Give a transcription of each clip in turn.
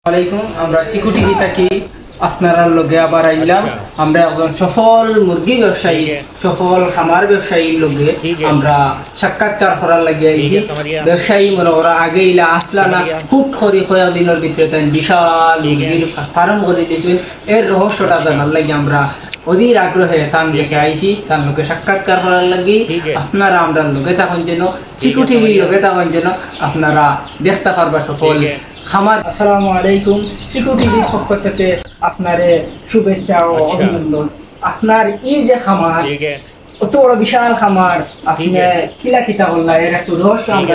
আলাইকুম আমরা চিকু টিভি থাকি আপনারা লগে আবার আইলাম। আমরা একজন সফল মুরগি ব্যবসায়ী সফল খামার ব্যবসায়ীর লগে আমরা সাক্ষাৎকার করার লাগি আইছি। ব্যবসায়ী মনে ওরা আগে ইলা আসলা না হুট করে কয়েক দিনের ভিতরে তাই বিশাল মুরগির ফার্ম করে দিয়েছেন। এর রহস্যটা জানার লাগি আমরা অধীর আগ্রহে তার দেশে আইছি, তার লোকে সাক্ষাৎকার করার লাগি। আপনারা আমরা লোকে তখন যেন চিকু টিভির লোকে তখন যেন আপনারা দেখতে পারবা সফল খামার। আসসালামু আলাইকুম, চিকু টিভির পক্ষ থেকে আপনারে শুভেচ্ছা ও অভিনন্দন। আপনার এই যে খামার, অত বড় বিশাল খামার, আপনি কিলা কিতা বললা এর একটু রহস্য আমরা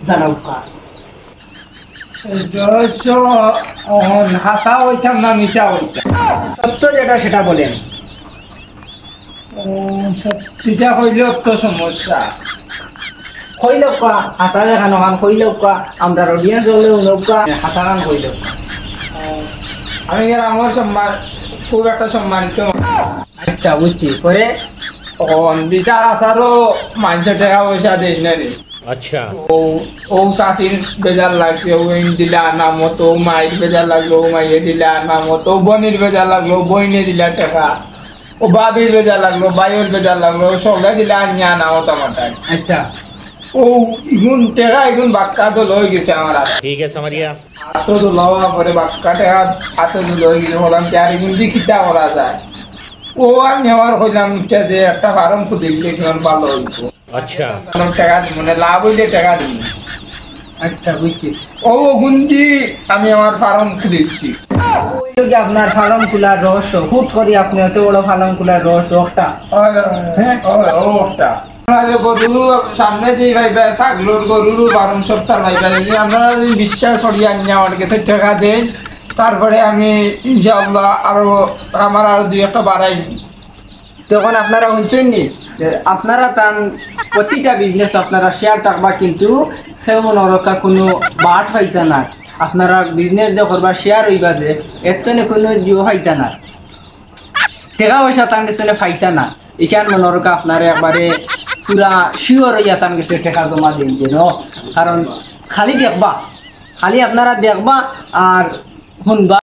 জানাও। রহস্য হাসা হইতাম না মিশা হইতাম, সত্য যেটা সেটা বলেন। সত্যিটা কইলেও তো সমস্যা। কইলকা হাসা দেখানো গান কইলকা আমরা অডিয়েন্স হলেও নৌকা হাসা গান কইলকা। আমি আমার সম্মান খুব একটা সম্মানিত। আচ্ছা বুঝছি, পরে বিচার আসারও মানুষের টাকা পয়সা দেয় না রে। আচ্ছা ও শাশির বেজার লাগছে, ও দিলা না মতো, মায়ের বেজার লাগলো, ও মাইয়ে দিলা না মতো, বোনের বেজার লাগলো, বইনে দিলা টাকা, ও বাবির বেজার লাগলো, বাইয়ের বেজার লাগলো, সবাই দিলা আনিয়া না মতো মাথায়। আচ্ছা ও ইগুন টেকা ইগুন বাক্কা তো লই গেছে আমার হাতে। ঠিক আছে মারিয়া হাতও তো লওয়া পরে বাক্কা টেকা হাতও তো লই গেছে। বললাম কি আর ইগুন দিয়ে খিতা করা যায়। ও আর নেওয়ার হইলাম ইটা যে একটা ফার্ম খুঁজে দিলে কেমন ভালো হইতো। আচ্ছা টাকা দিব মানে লাভ হইলে টাকা দিব। আচ্ছা বুঝছি, ও গুন্দি আমি আমার ফার্ম খুলেছি। আপনার ফার্ম খোলার রহস্য হুট করি আপনি এত বড় ফার্ম খোলার রহস্য একটা গরু সামনে দিয়ে ভাইবা ছাগলর গরুর বারণ সপ্তাহ ভাইবা আমরা বিশ্বাস সরিয়ে আনি আমার কাছে টাকা দেন, তারপরে আমি ইনশাআল্লাহ আরো আমার আরো দুই একটা বাড়াই। তখন আপনারা শুনছেন নি আপনারা তার প্রতিটা বিজনেস আপনারা শেয়ার থাকবা, কিন্তু সেমন অরকা কোনো বাট হইতা না। আপনারা বিজনেস যে করবা শেয়ার হইবা যে এর তো কোনো জিও হইতা না, টাকা পয়সা তার কাছে ফাইতা না। এখান মনোরকা আপনারা একবারে পুরা শিওর হইয়া তার কাছে টাকা জমা দিন যেন। কারণ খালি দেখবা, খালি আপনারা দেখবা আর শুনবা।